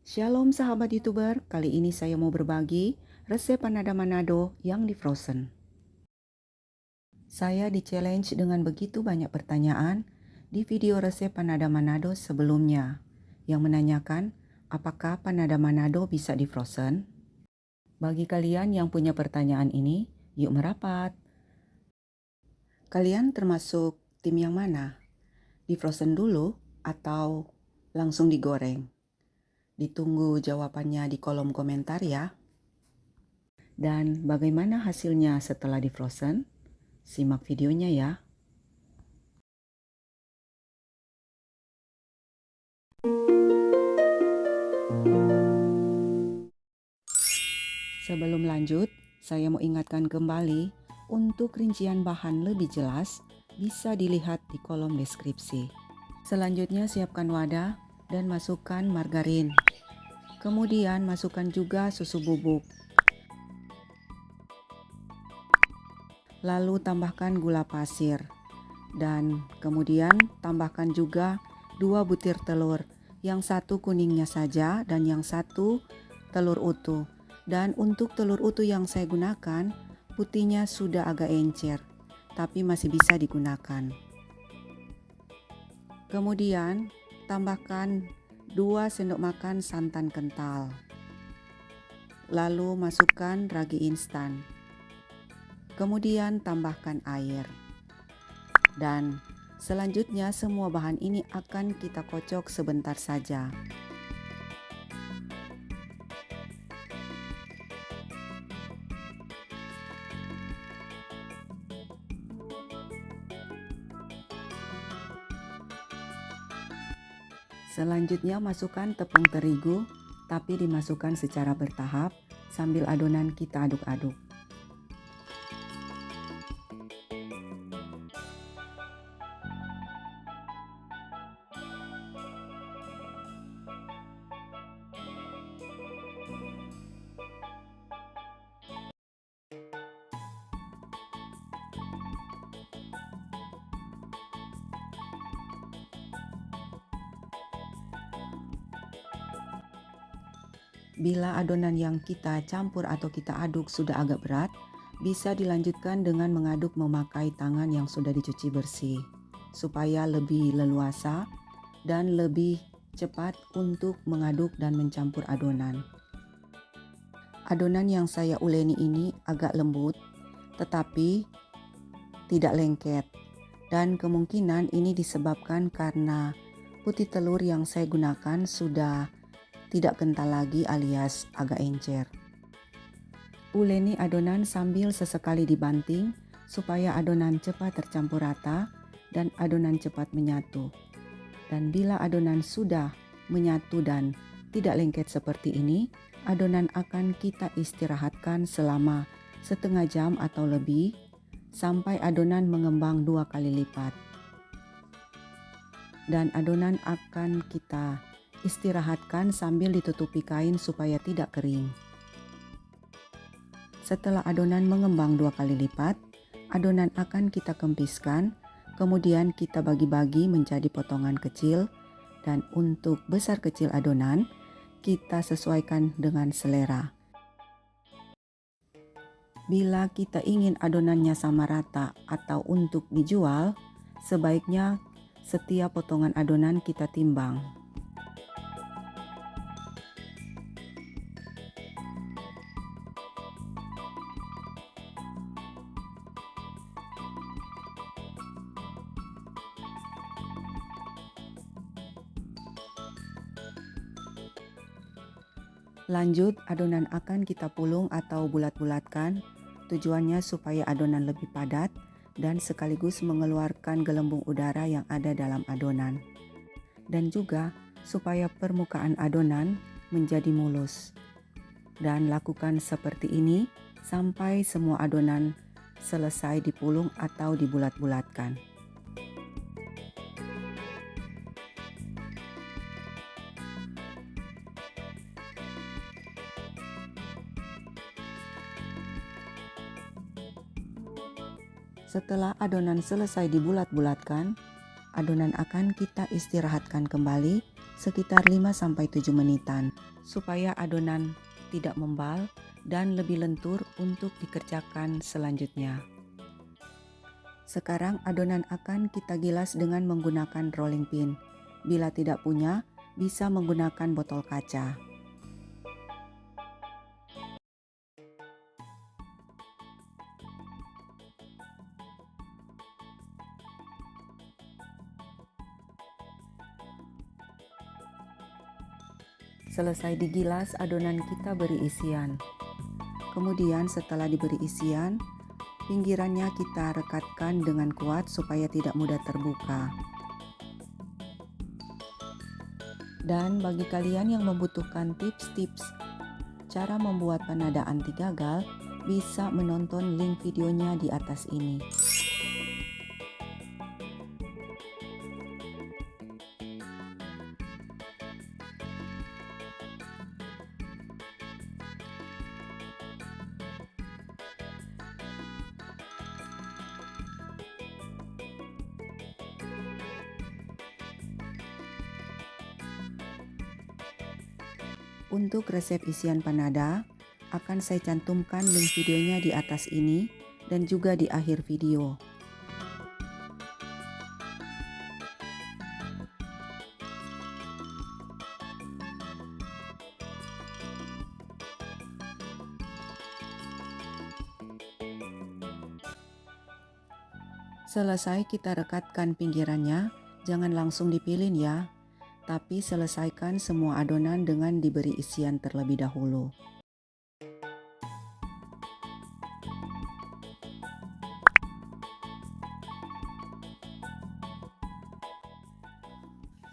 Shalom sahabat YouTuber, kali ini saya mau berbagi resep panada manado yang di frozen. Saya di-challenge dengan begitu banyak pertanyaan di video resep panada manado sebelumnya yang menanyakan apakah panada manado bisa di frozen? Bagi kalian yang punya pertanyaan ini, yuk merapat. Kalian termasuk tim yang mana? Di frozen dulu atau langsung digoreng? Ditunggu jawabannya di kolom komentar ya. Dan bagaimana hasilnya setelah di frozen? Simak videonya ya. Sebelum lanjut, saya mau ingatkan kembali untuk rincian bahan lebih jelas bisa dilihat di kolom deskripsi. Selanjutnya siapkan wadah dan masukkan margarin. Kemudian masukkan juga susu bubuk. Lalu tambahkan gula pasir. Dan kemudian tambahkan juga 2 butir telur. Yang satu kuningnya saja dan yang satu telur utuh. Dan untuk telur utuh yang saya gunakan, putihnya sudah agak encer, tapi masih bisa digunakan. Kemudian tambahkan 2 sendok makan santan kental. Lalu masukkan ragi instan. Kemudian tambahkan air. Dan selanjutnya semua bahan ini akan kita kocok sebentar saja. Selanjutnya masukkan tepung terigu, tapi dimasukkan secara bertahap sambil adonan kita aduk-aduk. Bila adonan yang kita campur atau kita aduk sudah agak berat, bisa dilanjutkan dengan mengaduk memakai tangan yang sudah dicuci bersih, supaya lebih leluasa dan lebih cepat untuk mengaduk dan mencampur adonan. Adonan yang saya uleni ini agak lembut, tetapi tidak lengket, dan kemungkinan ini disebabkan karena putih telur yang saya gunakan sudah tidak kental lagi alias agak encer. Uleni adonan sambil sesekali dibanting supaya adonan cepat tercampur rata dan adonan cepat menyatu. Dan bila adonan sudah menyatu dan tidak lengket seperti ini, adonan akan kita istirahatkan selama setengah jam atau lebih sampai adonan mengembang 2 kali lipat. Dan adonan akan kita istirahatkan sambil ditutupi kain supaya tidak kering. Setelah adonan mengembang 2 kali lipat, adonan akan kita kempiskan, kemudian kita bagi-bagi menjadi potongan kecil, dan untuk besar kecil adonan, kita sesuaikan dengan selera. Bila kita ingin adonannya sama rata atau untuk dijual, sebaiknya setiap potongan adonan kita timbang. Lanjut, adonan akan kita pulung atau bulat-bulatkan, tujuannya supaya adonan lebih padat dan sekaligus mengeluarkan gelembung udara yang ada dalam adonan. Dan juga supaya permukaan adonan menjadi mulus. Dan lakukan seperti ini sampai semua adonan selesai dipulung atau dibulat-bulatkan. Setelah adonan selesai dibulat-bulatkan, adonan akan kita istirahatkan kembali sekitar 5-7 menitan supaya adonan tidak membal dan lebih lentur untuk dikerjakan selanjutnya. Sekarang adonan akan kita gilas dengan menggunakan rolling pin. Bila tidak punya, bisa menggunakan botol kaca. Selesai digilas, adonan kita beri isian. Kemudian setelah diberi isian, pinggirannya kita rekatkan dengan kuat supaya tidak mudah terbuka. Dan bagi kalian yang membutuhkan tips-tips cara membuat panada anti gagal, bisa menonton link videonya di atas ini. Untuk resep isian panada, akan saya cantumkan link videonya di atas ini dan juga di akhir video. Selesai kita rekatkan pinggirannya, jangan langsung dipilin ya, tapi selesaikan semua adonan dengan diberi isian terlebih dahulu.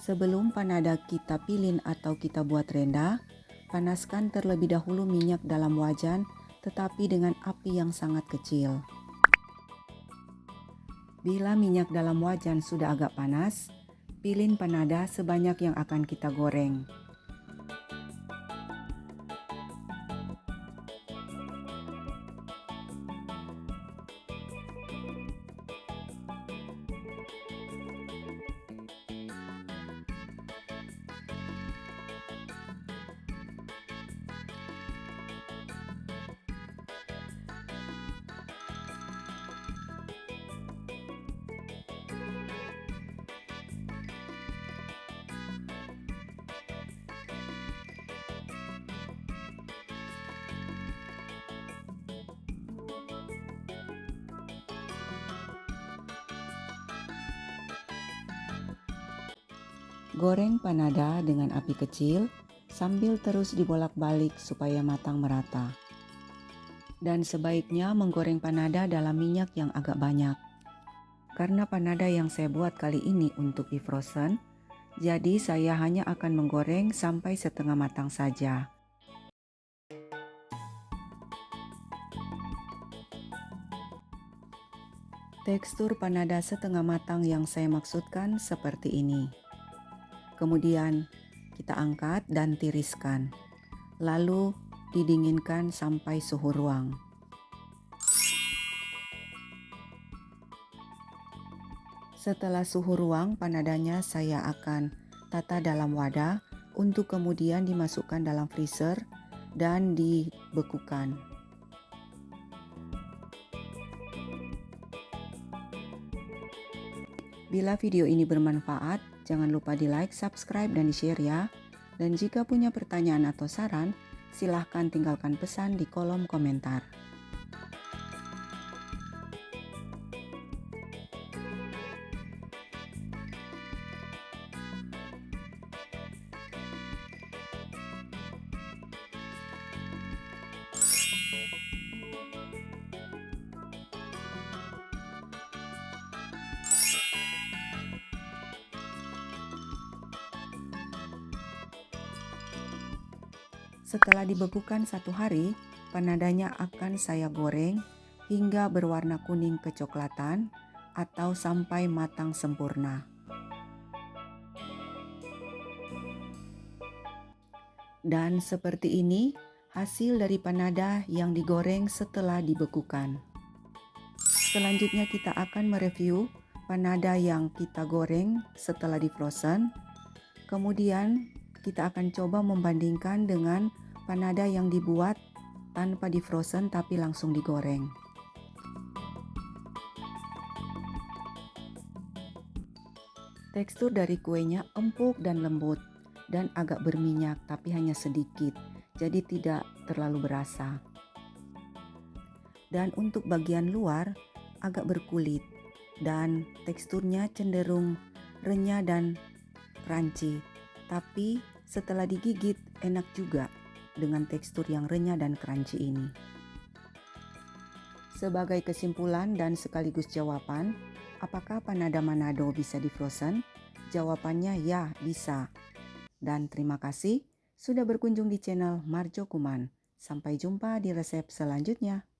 Sebelum panada kita pilin atau kita buat renda, panaskan terlebih dahulu minyak dalam wajan, tetapi dengan api yang sangat kecil. Bila minyak dalam wajan sudah agak panas, pilin panada sebanyak yang akan kita goreng. Goreng panada dengan api kecil sambil terus dibolak-balik supaya matang merata. Dan sebaiknya menggoreng panada dalam minyak yang agak banyak. Karena panada yang saya buat kali ini untuk di-frozen, jadi saya hanya akan menggoreng sampai setengah matang saja. Tekstur panada setengah matang yang saya maksudkan seperti ini. Kemudian kita angkat dan tiriskan, lalu didinginkan sampai suhu ruang. Setelah suhu ruang, panadanya saya akan tata dalam wadah untuk kemudian dimasukkan dalam freezer dan dibekukan. Bila video ini bermanfaat, jangan lupa di like, subscribe, dan di share ya. Dan jika punya pertanyaan atau saran, silahkan tinggalkan pesan di kolom komentar. Setelah dibekukan 1 hari, panadanya akan saya goreng hingga berwarna kuning kecoklatan atau sampai matang sempurna. Dan seperti ini hasil dari panada yang digoreng setelah dibekukan. Selanjutnya kita akan mereview panada yang kita goreng setelah di frozen. Kemudian kita akan coba membandingkan dengan panada yang dibuat tanpa di frozen tapi langsung digoreng. Tekstur dari kuenya empuk dan lembut dan agak berminyak tapi hanya sedikit, jadi tidak terlalu berasa. Dan untuk bagian luar agak berkulit dan teksturnya cenderung renyah dan crunchy. Tapi setelah digigit enak juga dengan tekstur yang renyah dan crunchy ini. Sebagai kesimpulan dan sekaligus jawaban, apakah panada Manado bisa di frozen? Jawabannya ya, bisa. Dan terima kasih sudah berkunjung di channel Marjo Kuman. Sampai jumpa di resep selanjutnya.